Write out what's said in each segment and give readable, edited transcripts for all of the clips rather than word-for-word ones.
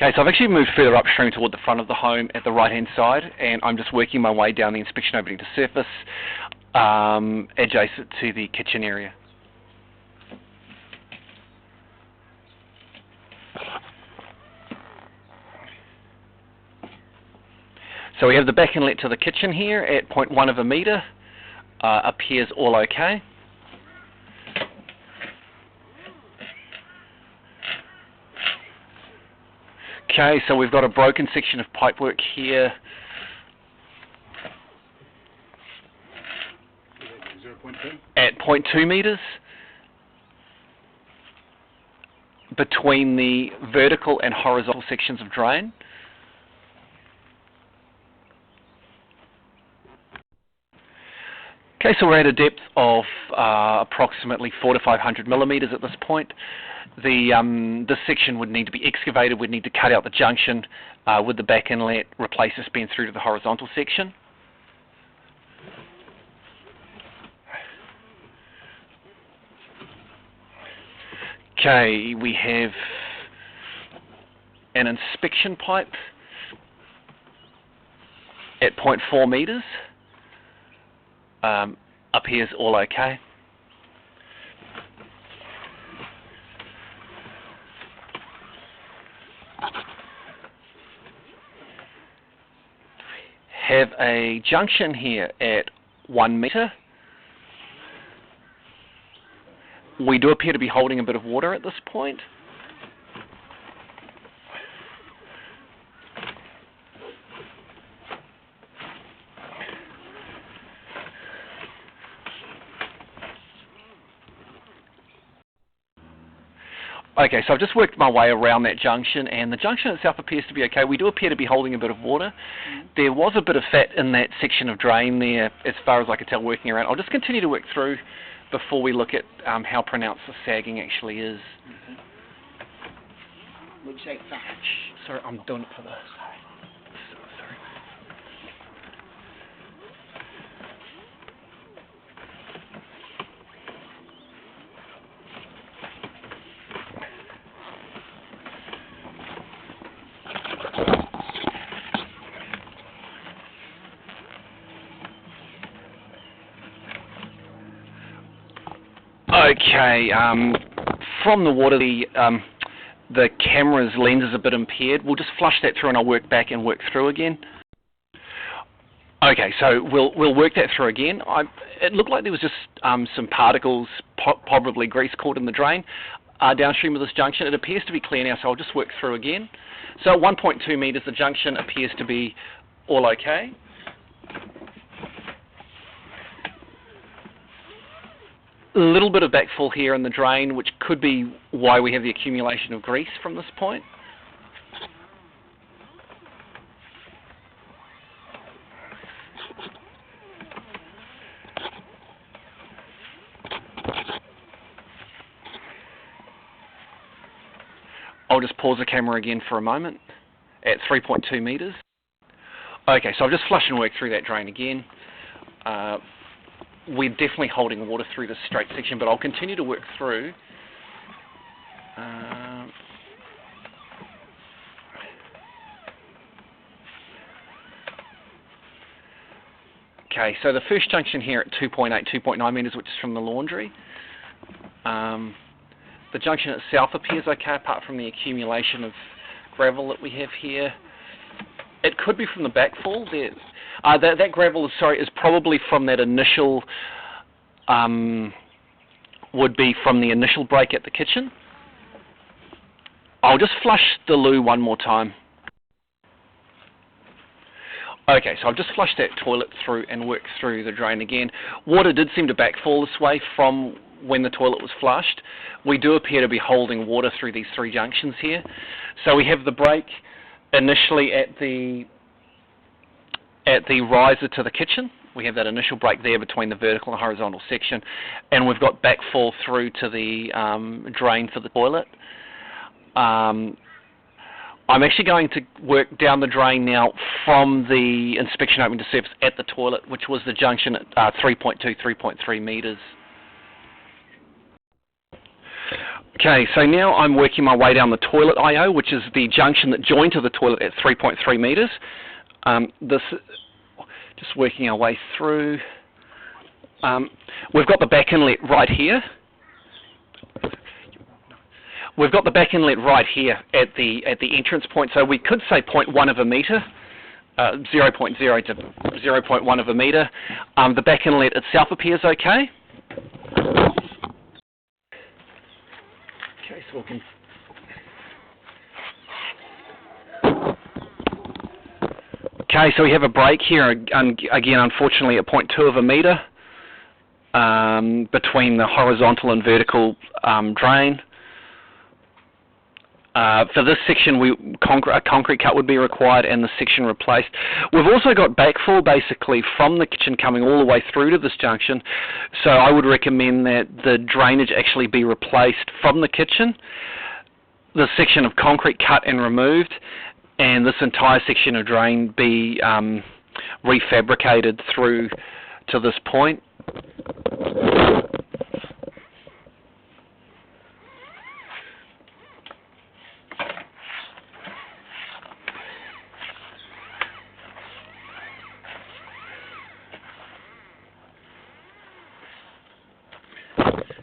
Okay, so I've actually moved further upstream toward the front of the home at the right-hand side, and I'm just working my way down the inspection opening to surface, adjacent to the kitchen area. So we have the back inlet to the kitchen here at 0.1 of a metre. Appears all okay. Okay, so we've got a broken section of pipework here. 0.2? At 0.2 metres between the vertical and horizontal sections of drain. Okay, so we're at a depth of approximately 400 to 500 millimetres at this point. This section would need to be excavated. We'd need to cut out the junction with the back inlet, replace the span through to the horizontal section. Okay, we have an inspection pipe at 0.4 metres. Appears all okay. Have a junction here at 1 metre. We do appear to be holding a bit of water at this point. Okay, so I've just worked my way around that junction, and the junction itself appears to be okay. We do appear to be holding a bit of water. There was a bit of fat in that section of drain there, as far as I could tell working around. I'll just continue to work through before we look at how pronounced the sagging actually is. Would you say fat? Sorry, I'm doing it for the... Sorry. Okay, from the water, the camera's lens is a bit impaired. We'll just flush that through and I'll work back and work through again. Okay, so we'll work that through again. It looked like there was just some particles, probably grease caught in the drain, downstream of this junction. It appears to be clear now, so I'll just work through again. So at 1.2 metres, the junction appears to be all okay. A little bit of backfill here in the drain, which could be why we have the accumulation of grease from this point. I'll just pause the camera again for a moment at 3.2 metres. Okay, so I've just flushed and worked through that drain again. We're definitely holding water through this straight section, but I'll continue to work through. Okay, so the first junction here at 2.9 metres, which is from the laundry. The junction itself appears okay, apart from the accumulation of gravel that we have here. It could be from the backfall. That gravel is probably from that initial, would be from the initial break at the kitchen. I'll just flush the loo one more time. Okay, so I've just flushed that toilet through and worked through the drain again. Water did seem to backfall this way from when the toilet was flushed. We do appear to be holding water through these three junctions here. So we have the break initially at the riser to the kitchen. We have that initial break there between the vertical and horizontal section, and we've got backfall through to the drain for the toilet. I'm actually going to work down the drain now from the inspection opening to surface at the toilet, which was the junction at 3.2, 3.3 metres. Okay, so now I'm working my way down the toilet IO, which is the junction that joined to the toilet at 3.3 metres. Just working our way through. We've got the back inlet right here. We've got the back inlet right here at the entrance point, so we could say 0.1 of a metre, 0.0 to 0.1 of a metre. The back inlet itself appears okay. Okay, so we can. Okay, so we have a break here again, unfortunately at 0.2 of a metre between the horizontal and vertical drain. For this section, a concrete cut would be required and the section replaced. We've also got backfall basically from the kitchen coming all the way through to this junction, so I would recommend that the drainage actually be replaced from the kitchen, the section of concrete cut and removed, and this entire section of drain be refabricated through to this point.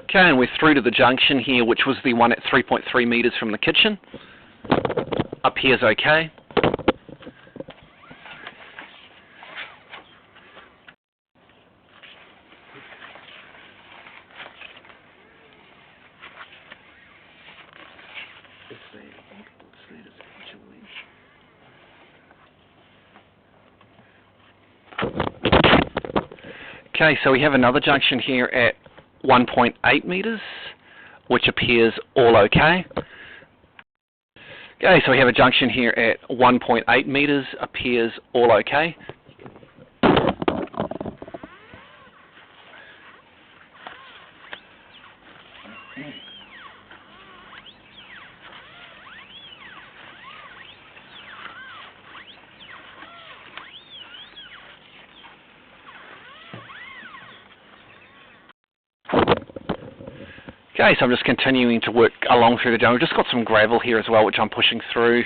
Okay, and we're through to the junction here, which was the one at 3.3 metres from the kitchen. Appears okay. Okay, so we have another junction here at 1.8 metres, which appears all okay. Okay, so we have a junction here at 1.8 metres, appears all okay. Okay, so I'm just continuing to work along through the drain. We've just got some gravel here as well, which I'm pushing through.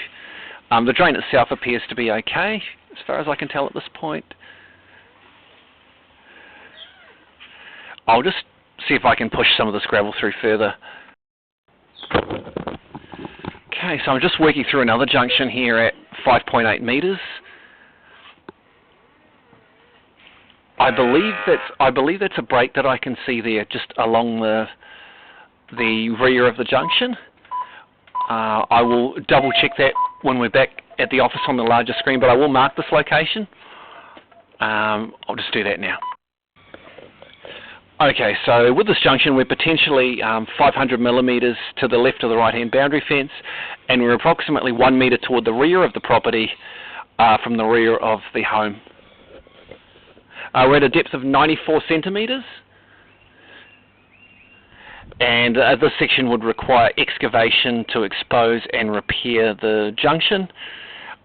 The drain itself appears to be okay, as far as I can tell at this point. I'll just see if I can push some of this gravel through further. Okay, so I'm just working through another junction here at 5.8 metres. I believe that's a break that I can see there, just along the rear of the junction. I will double check that when we're back at the office on the larger screen, but I will mark this location. I'll just do that now. Okay, so with this junction we're potentially 500 millimetres to the left of the right hand boundary fence, and we're approximately 1 metre toward the rear of the property from the rear of the home. We're at a depth of 94 centimetres. And this section would require excavation to expose and repair the junction.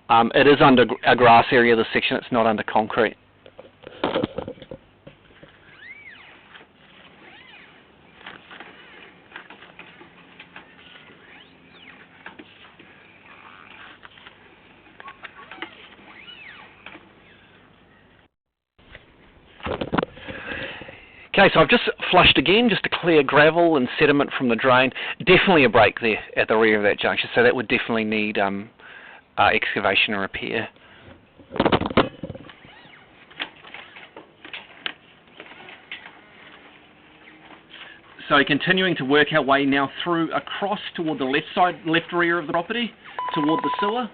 It is under a grass area, this section, it's not under concrete. Okay, so I've just flushed again just to clear gravel and sediment from the drain. Definitely a break there at the rear of that junction, so that would definitely need excavation and repair. So continuing to work our way now through across toward the left rear of the property, toward the sewer.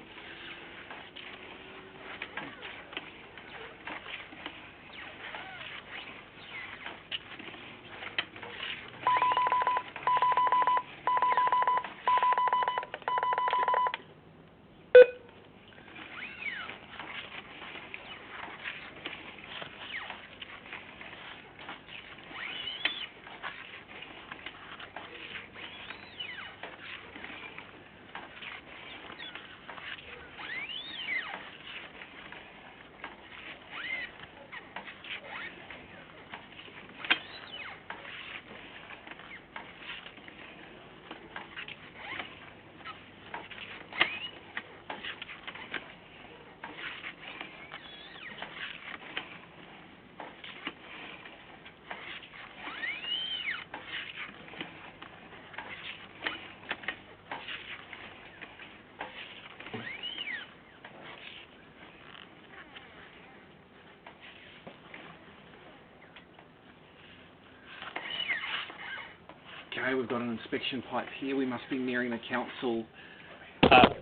Okay, we've got an inspection pipe here. We must be nearing the council.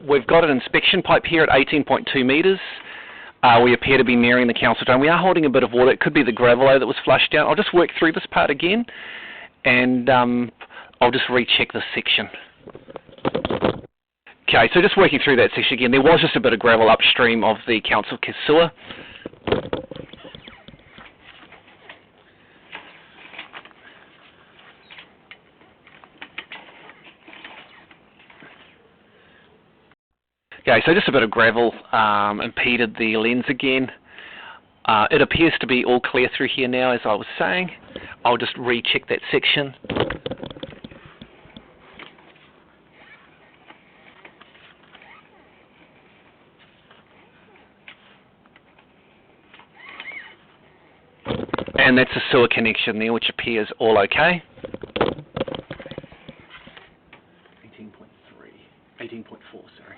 We've got an inspection pipe here at 18.2 metres. We appear to be nearing the council drain. We are holding a bit of water. It could be the gravel that was flushed down. I'll just work through this part again, and I'll just recheck this section. Okay, so just working through that section again. There was just a bit of gravel upstream of the council sewer. Okay, so just a bit of gravel impeded the lens again. It appears to be all clear through here now, as I was saying. I'll just recheck that section. And that's a sewer connection there, which appears all okay. 18.4, sorry.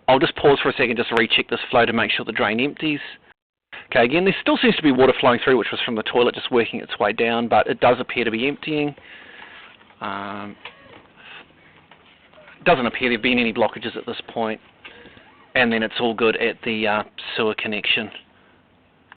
I'll just pause for a second just to recheck this flow to make sure the drain empties. Okay, again, there still seems to be water flowing through, which was from the toilet just working its way down, but it does appear to be emptying. Doesn't appear there have been any blockages at this point. And then it's all good at the sewer connection.